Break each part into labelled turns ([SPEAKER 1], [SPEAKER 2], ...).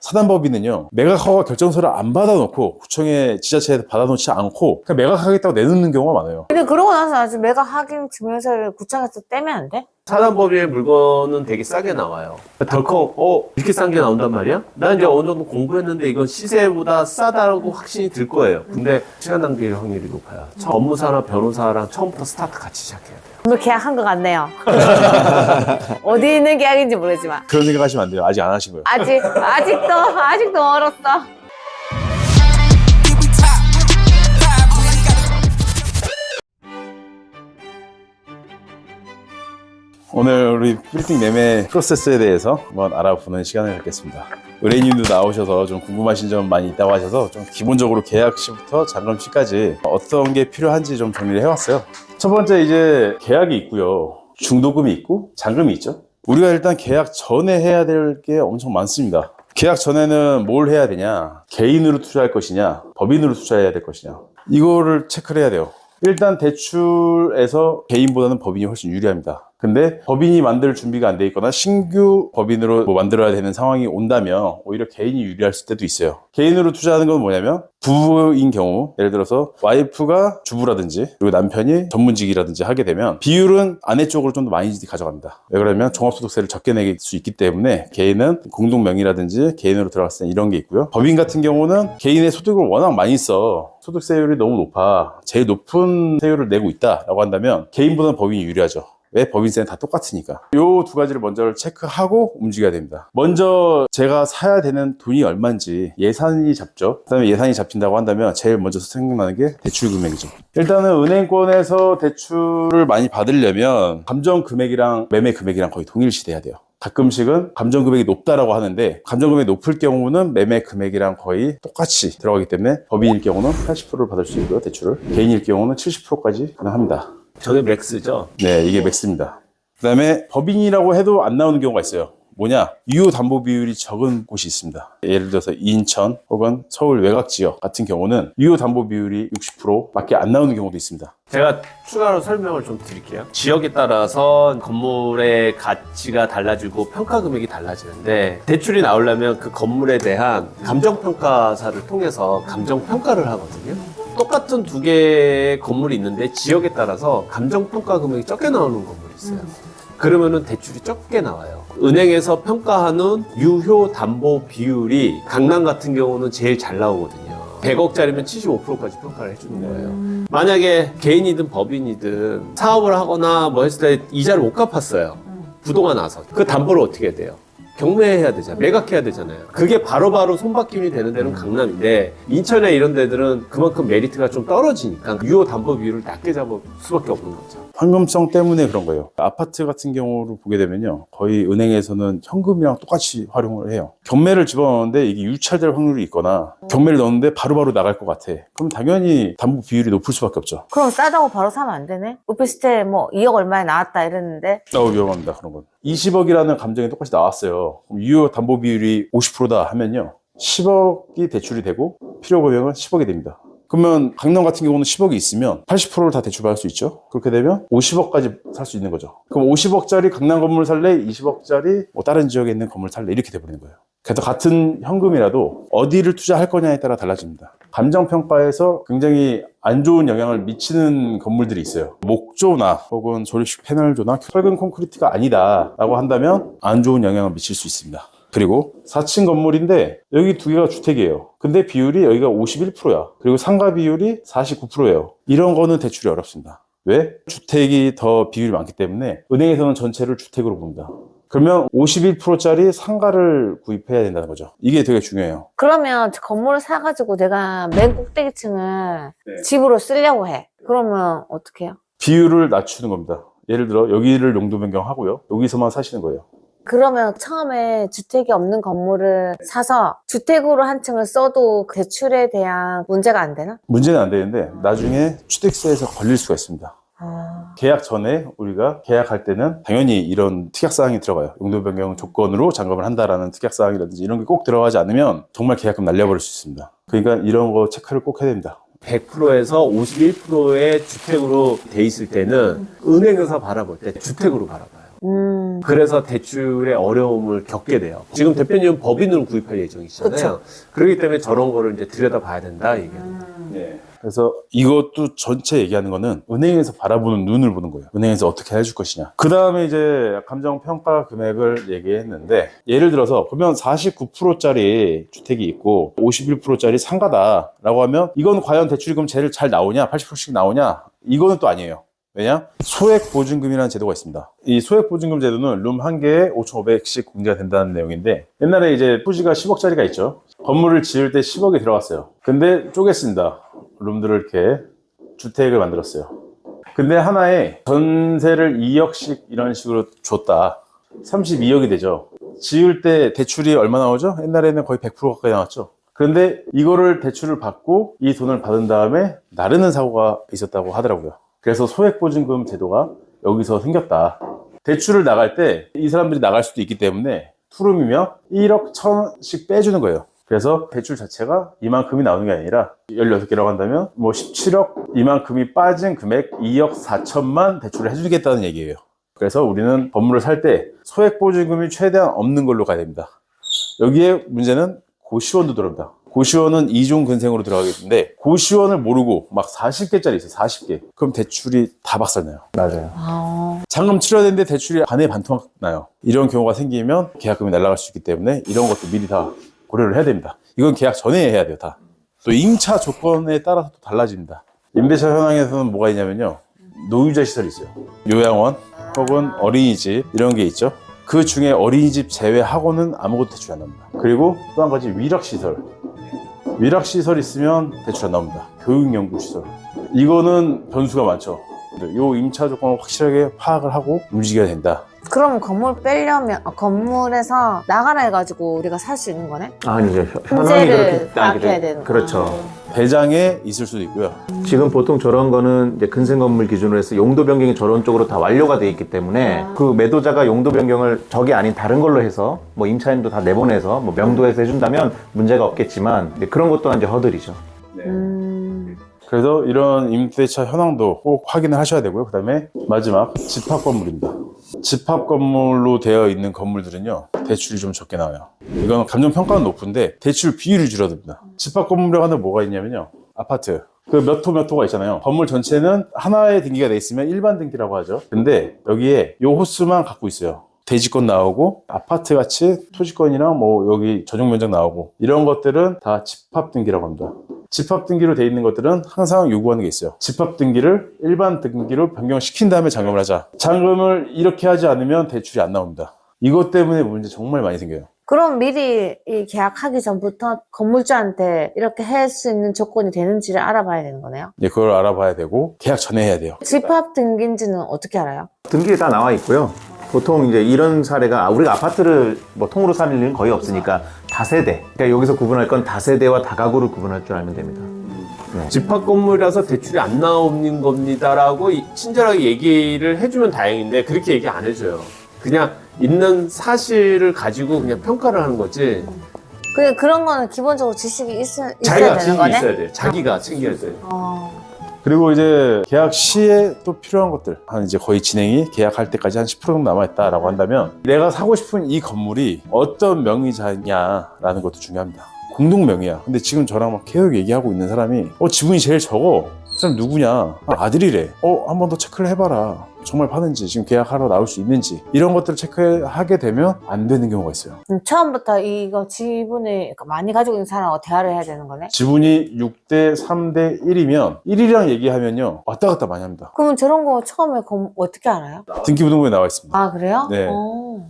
[SPEAKER 1] 사단법인은요, 매각허가 결정서를 안 받아놓고 구청에 지자체에서 받아놓지 않고 그냥 매각하겠다고 내놓는 경우가 많아요.
[SPEAKER 2] 근데 그러고 나서 아직 매각 확인 증명서를 구청에서 떼면 안 돼?
[SPEAKER 3] 사단법인의 물건은 되게 싸게 나와요. 덜컥 이렇게 싼 게 나온단 말이야? 난 이제 어느 정도 공부했는데 이건 시세보다 싸다고 확신이 들 거예요. 근데 시간 낭비일 확률이 높아요. 법무사나 변호사랑 처음부터 스타트 같이 시작해야 돼요.
[SPEAKER 2] 오늘 계약한 것 같네요. 어디 있는 계약인지 모르지만
[SPEAKER 1] 그런 생각하시면 안 돼요. 아직 안 하신 거예요.
[SPEAKER 2] 아직도 멀었어.
[SPEAKER 1] 오늘 우리 빌딩 매매 프로세스에 대해서 한번 알아보는 시간을 갖겠습니다. 의뢰인님도 나오셔서 좀 궁금하신 점 많이 있다고 하셔서 좀 기본적으로 계약 시부터 잔금 시까지 어떤 게 필요한지 좀 정리를 해왔어요. 첫 번째 이제 계약이 있고요. 중도금이 있고 잔금이 있죠. 우리가 일단 계약 전에 해야 될 게 엄청 많습니다. 계약 전에는 뭘 해야 되냐, 개인으로 투자할 것이냐, 법인으로 투자해야 될 것이냐, 이거를 체크를 해야 돼요. 일단 대출에서 개인보다는 법인이 훨씬 유리합니다. 근데 법인이 만들 준비가 안 돼 있거나 신규 법인으로 만들어야 되는 상황이 온다면 오히려 개인이 유리할 때도 있어요. 개인으로 투자하는 건 뭐냐면 부부인 경우, 예를 들어서 와이프가 주부라든지 그리고 남편이 전문직이라든지 하게 되면 비율은 아내 쪽으로 좀 더 많이 가져갑니다. 왜 그러냐면 종합소득세를 적게 낼 수 있기 때문에 개인은 공동명의라든지 개인으로 들어갔을 때 이런 게 있고요. 법인 같은 경우는 개인의 소득을 워낙 많이 써 소득세율이 너무 높아 제일 높은 세율을 내고 있다라고 한다면 개인보다는 법인이 유리하죠. 왜? 법인세는 다 똑같으니까. 요 두 가지를 먼저 체크하고 움직여야 됩니다. 먼저 제가 사야 되는 돈이 얼마인지 예산이 잡죠. 그 다음에 예산이 잡힌다고 한다면 제일 먼저 생각나는 게 대출 금액이죠. 일단은 은행권에서 대출을 많이 받으려면 감정 금액이랑 매매 금액이랑 거의 동일시 돼야 돼요. 가끔씩은 감정 금액이 높다라고 하는데 감정 금액이 높을 경우는 매매 금액이랑 거의 똑같이 들어가기 때문에 법인일 경우는 80%를 받을 수 있고요. 대출을. 개인일 경우는 70%까지 가능합니다.
[SPEAKER 3] 저게 맥스죠?
[SPEAKER 1] 네, 이게 맥스입니다. 그 다음에 법인이라고 해도 안 나오는 경우가 있어요. 뭐냐? 유효 담보 비율이 적은 곳이 있습니다. 예를 들어서 인천 혹은 서울 외곽 지역 같은 경우는 유효 담보 비율이 60%밖에 안 나오는 경우도 있습니다.
[SPEAKER 3] 제가 추가로 설명을 좀 드릴게요. 지역에 따라서 건물의 가치가 달라지고 평가 금액이 달라지는데 대출이 나오려면 그 건물에 대한 감정평가사를 통해서 감정평가를 하거든요. 똑같은 두 개의 건물이 있는데 지역에 따라서 감정평가 금액이 적게 나오는 건물이 있어요. 그러면은 대출이 적게 나와요. 은행에서 평가하는 유효 담보 비율이 강남 같은 경우는 제일 잘 나오거든요. 100억짜리면 75%까지 평가를 해주는 거예요. 만약에 개인이든 법인이든 사업을 하거나 뭐 했을 때 이자를 못 갚았어요. 부도가 나서. 그 담보를 어떻게 해야 돼요? 경매해야 되잖아요. 매각해야 되잖아요. 그게 바로바로 손바뀜이 되는 데는 강남인데 인천에 이런 데들은 그만큼 메리트가 좀 떨어지니까 유효 담보 비율을 낮게 잡을 수밖에 없는 거죠.
[SPEAKER 1] 현금성 때문에 그런 거예요. 아파트 같은 경우를 보게 되면요. 거의 은행에서는 현금이랑 똑같이 활용을 해요. 경매를 집어넣는데 이게 유찰될 확률이 있거나 경매를 넣었는데 바로바로 나갈 것 같아. 그럼 당연히 담보 비율이 높을 수밖에 없죠.
[SPEAKER 2] 그럼 싸다고 바로 사면 안 되네? 오피스텔 뭐 2억 얼마에 나왔다 이랬는데
[SPEAKER 1] 위험합니다. 그런 건. 20억이라는 감정이 똑같이 나왔어요. 그럼 유효 담보 비율이 50%다 하면요. 10억이 대출이 되고 필요 금액은 10억이 됩니다. 그러면 강남 같은 경우는 10억이 있으면 80%를 다 대출받을 수 있죠. 그렇게 되면 50억까지 살 수 있는 거죠. 그럼 50억짜리 강남 건물 살래? 20억짜리 뭐 다른 지역에 있는 건물 살래? 이렇게 돼버리는 거예요. 그래서 같은 현금이라도 어디를 투자할 거냐에 따라 달라집니다. 감정평가에서 굉장히 안 좋은 영향을 미치는 건물들이 있어요. 목조나 혹은 조립식 패널조나 철근 콘크리트가 아니다 라고 한다면 안 좋은 영향을 미칠 수 있습니다. 그리고 4층 건물인데 여기 두 개가 주택이에요. 근데 비율이 여기가 51%야. 그리고 상가 비율이 49%예요. 이런 거는 대출이 어렵습니다. 왜? 주택이 더 비율이 많기 때문에 은행에서는 전체를 주택으로 봅니다. 그러면 51%짜리 상가를 구입해야 된다는 거죠. 이게 되게 중요해요.
[SPEAKER 2] 그러면 건물을 사가지고 내가 맨 꼭대기층을 집으로 쓰려고 해. 그러면 어떻게 해요?
[SPEAKER 1] 비율을 낮추는 겁니다. 예를 들어 여기를 용도 변경하고요. 여기서만 사시는 거예요.
[SPEAKER 2] 그러면 처음에 주택이 없는 건물을 사서 주택으로 한 층을 써도 대출에 대한 문제가 안 되나?
[SPEAKER 1] 문제는 안 되는데 나중에 취득세에서 걸릴 수가 있습니다. 계약 전에 우리가 계약할 때는 당연히 이런 특약사항이 들어가요. 용도 변경 조건으로 잔금을 한다라는 특약사항이라든지 이런 게 꼭 들어가지 않으면 정말 계약금 날려버릴 수 있습니다. 그러니까 이런 거 체크를 꼭 해야 됩니다.
[SPEAKER 3] 100%에서 51%의 주택으로 돼 있을 때는 은행에서 바라볼 때 주택으로 바라봐요. 그래서 대출의 어려움을 겪게 돼요. 지금 대표님은 법인으로 구입할 예정이시잖아요. 그렇기 때문에 저런 거를 이제 들여다봐야 된다 얘기하는 거예요.
[SPEAKER 1] 네. 그래서 이것도 전체 얘기하는 거는 은행에서 바라보는 눈을 보는 거예요. 은행에서 어떻게 해줄 것이냐. 그 다음에 이제 감정평가 금액을 얘기했는데, 예를 들어서 보면 49%짜리 주택이 있고 51%짜리 상가다라고 하면 이건 과연 대출이금 제일 잘 나오냐, 80%씩 나오냐, 이거는 또 아니에요. 왜냐? 소액보증금이라는 제도가 있습니다. 이 소액보증금 제도는 룸 한 개에 5,500씩 공제가 된다는 내용인데, 옛날에 이제 토지가 10억짜리가 있죠. 건물을 지을 때 10억이 들어갔어요. 근데 쪼갰습니다. 룸들을 이렇게 주택을 만들었어요. 근데 하나에 전세를 2억씩 이런 식으로 줬다. 32억이 되죠. 지을 때 대출이 얼마 나오죠? 옛날에는 거의 100% 가까이 나왔죠. 그런데 이거를 대출을 받고 이 돈을 받은 다음에 나르는 사고가 있었다고 하더라고요. 그래서 소액보증금 제도가 여기서 생겼다. 대출을 나갈 때 이 사람들이 나갈 수도 있기 때문에 투룸이면 1억 1,000씩 빼주는 거예요. 그래서 대출 자체가 이만큼이 나오는 게 아니라 16개라고 한다면 뭐 17억 이만큼이 빠진 금액 2억 4천만 대출을 해주겠다는 얘기예요. 그래서 우리는 건물을 살 때 소액보증금이 최대한 없는 걸로 가야 됩니다. 여기에 문제는 고시원도 들어옵니다. 고시원은 2종 근생으로 들어가게 되는데, 고시원을 모르고 막 40개짜리 있어요. 40개. 그럼 대출이 다 박살나요.
[SPEAKER 3] 맞아요.
[SPEAKER 1] 잔금 치러야 되는데 대출이 반에 반토막 나요. 이런 경우가 생기면 계약금이 날아갈 수 있기 때문에 이런 것도 미리 다 고려를 해야 됩니다. 이건 계약 전에 해야 돼요, 다. 또 임차 조건에 따라서 또 달라집니다. 임대차 현황에서는 뭐가 있냐면요, 노유자 시설이 있어요. 요양원 혹은 어린이집 이런 게 있죠. 그 중에 어린이집 제외하고는 아무것도 대출 안 나옵니다. 그리고 또 한 가지 위락시설. 위락시설 있으면 대출 안 나옵니다. 교육연구시설. 이거는 변수가 많죠. 요 임차 조건을 확실하게 파악을 하고 움직여야 된다.
[SPEAKER 2] 그럼 건물 빼려면 건물에서 나가라 해가지고 우리가 살 수 있는 거네?
[SPEAKER 4] 아니죠. 현황이
[SPEAKER 2] 문제를
[SPEAKER 4] 그렇게
[SPEAKER 2] 파악해야 되는
[SPEAKER 4] 그렇죠.
[SPEAKER 1] 배장에 있을 수도 있고요.
[SPEAKER 4] 지금 보통 저런 거는 이제 근생 건물 기준으로 해서 용도 변경이 저런 쪽으로 다 완료가 돼 있기 때문에 그 매도자가 용도 변경을 저게 아닌 다른 걸로 해서 뭐 임차인도 다 내보내서 뭐 명도해서 해준다면 문제가 없겠지만 이제 그런 것도 이제 허들이죠.
[SPEAKER 1] 그래서 이런 임대차 현황도 꼭 확인을 하셔야 되고요. 그 다음에 마지막 집합 건물입니다. 집합 건물로 되어 있는 건물들은요, 대출이 좀 적게 나와요. 이건 감정평가는 높은데 대출 비율이 줄어듭니다. 집합 건물이라고 하는 뭐가 있냐면요, 아파트 그 몇 호가 있잖아요. 건물 전체는 하나의 등기가 돼 있으면 일반 등기라고 하죠. 근데 여기에 요 호수만 갖고 있어요. 대지권 나오고 아파트 같이 토지권이랑 뭐 여기 전용 면적 나오고 이런 것들은 다 집합 등기라고 합니다. 집합 등기로 돼 있는 것들은 항상 요구하는 게 있어요. 집합 등기를 일반 등기로 변경시킨 다음에 잔금을 하자. 잔금을 이렇게 하지 않으면 대출이 안 나옵니다. 이것 때문에 문제 정말 많이 생겨요.
[SPEAKER 2] 그럼 미리 이 계약하기 전부터 건물주한테 이렇게 할 수 있는 조건이 되는지를 알아봐야 되는 거네요?
[SPEAKER 1] 네, 그걸 알아봐야 되고 계약 전에 해야 돼요.
[SPEAKER 2] 집합 등기인지는 어떻게 알아요?
[SPEAKER 4] 등기에 다 나와 있고요. 보통 이제 이런 사례가 우리가 아파트를 뭐 통으로 사는 일은 거의 없으니까 다세대. 그러니까 여기서 구분할 건 다세대와 다가구를 구분할 줄 알면 됩니다.
[SPEAKER 3] 집합 건물이라서 대출이 안 나오는 겁니다라고 친절하게 얘기를 해주면 다행인데 그렇게 얘기 안 해줘요. 그냥 있는 사실을 가지고 그냥 평가를 하는 거지.
[SPEAKER 2] 그런 거는 기본적으로 지식이 있어야
[SPEAKER 3] 자기가
[SPEAKER 2] 되는 거네?
[SPEAKER 3] 있어야 돼요. 자기가 챙겨야 돼요.
[SPEAKER 1] 그리고 이제 계약 시에 또 필요한 것들, 한 이제 거의 진행이 계약할 때까지 한 10% 정도 남아있다라고 한다면, 내가 사고 싶은 이 건물이 어떤 명의자냐라는 것도 중요합니다. 공동 명의야. 근데 지금 저랑 막 계속 얘기하고 있는 사람이 지분이 제일 적어. 그 사람 누구냐? 아들이래. 한 번 더 체크를 해봐라. 정말 파는지, 지금 계약하러 나올 수 있는지, 이런 것들을 체크하게 되면 안 되는 경우가 있어요.
[SPEAKER 2] 처음부터 이거 지분을 많이 가지고 있는 사람하고 대화를 해야 되는 거네?
[SPEAKER 1] 지분이 6대 3대 1이면 1이랑 얘기하면요, 왔다 갔다 많이 합니다.
[SPEAKER 2] 그러면 저런 거 처음에 어떻게 알아요?
[SPEAKER 1] 등기부등본에 나와 있습니다.
[SPEAKER 2] 아, 그래요?
[SPEAKER 1] 네.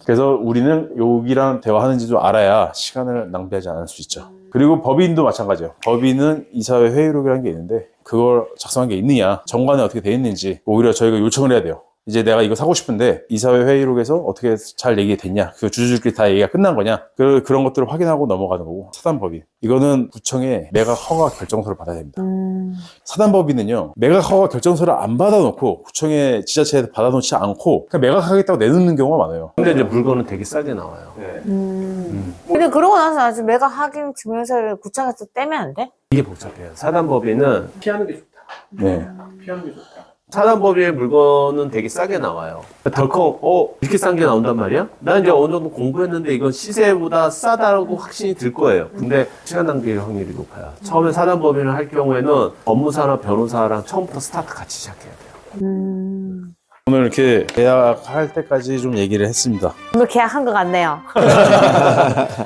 [SPEAKER 1] 그래서 우리는 여기랑 대화하는지도 알아야 시간을 낭비하지 않을 수 있죠. 그리고 법인도 마찬가지예요. 법인은 이사회 회의록이라는 게 있는데 그걸 작성한 게 있느냐, 정관에 어떻게 돼 있는지 오히려 저희가 요청을 해야 돼요. 이제 내가 이거 사고 싶은데 이사회 회의록에서 어떻게 잘 얘기가 됐냐, 그 주주들끼리 다 얘기가 끝난 거냐, 그런 것들을 확인하고 넘어가는 거고. 사단법인, 이거는 구청에 매각 허가 결정서를 받아야 됩니다. 사단법인은요, 매각 허가 결정서를 안 받아놓고 구청에 지자체에 받아놓지 않고 그냥 매각하겠다고 내놓는 경우가 많아요.
[SPEAKER 3] 근데 이제 물건은 되게 싸게 나와요.
[SPEAKER 2] 근데 그러고 나서 아직 매각 확인 증명서를 구청에서 떼면 안 돼?
[SPEAKER 3] 이게 복잡해요. 사단법인은 피하는 게 좋다.
[SPEAKER 1] 네.
[SPEAKER 3] 피하는 게 좋다. 사단법인의 물건은 되게 싸게 나와요. 덜컥 이렇게 싼 게 나온단 말이야? 난 이제 어느 정도 공부했는데 이건 시세보다 싸다라고 확신이 들 거예요. 근데 시간 낭비일 확률이 높아요. 처음에 사단법인을 할 경우에는 법무사나 변호사랑 처음부터 스타트 같이 시작해야 돼요.
[SPEAKER 1] 오늘 이렇게 계약할 때까지 좀 얘기를 했습니다.
[SPEAKER 2] 오늘 계약한 것 같네요.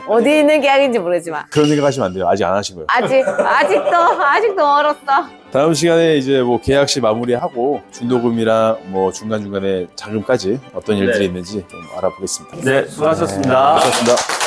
[SPEAKER 2] 어디 있는 계약인지 모르지만.
[SPEAKER 1] 그런 생각하시면 안 돼요. 아직 안 하신 거예요.
[SPEAKER 2] 아직도 멀었어.
[SPEAKER 1] 다음 시간에 이제 뭐 계약 시 마무리하고 중도금이랑 뭐 중간중간에 자금까지 어떤 일들이
[SPEAKER 3] 네.
[SPEAKER 1] 있는지 좀 알아보겠습니다.
[SPEAKER 3] 네, 수고하셨습니다.
[SPEAKER 1] 수고하셨습니다.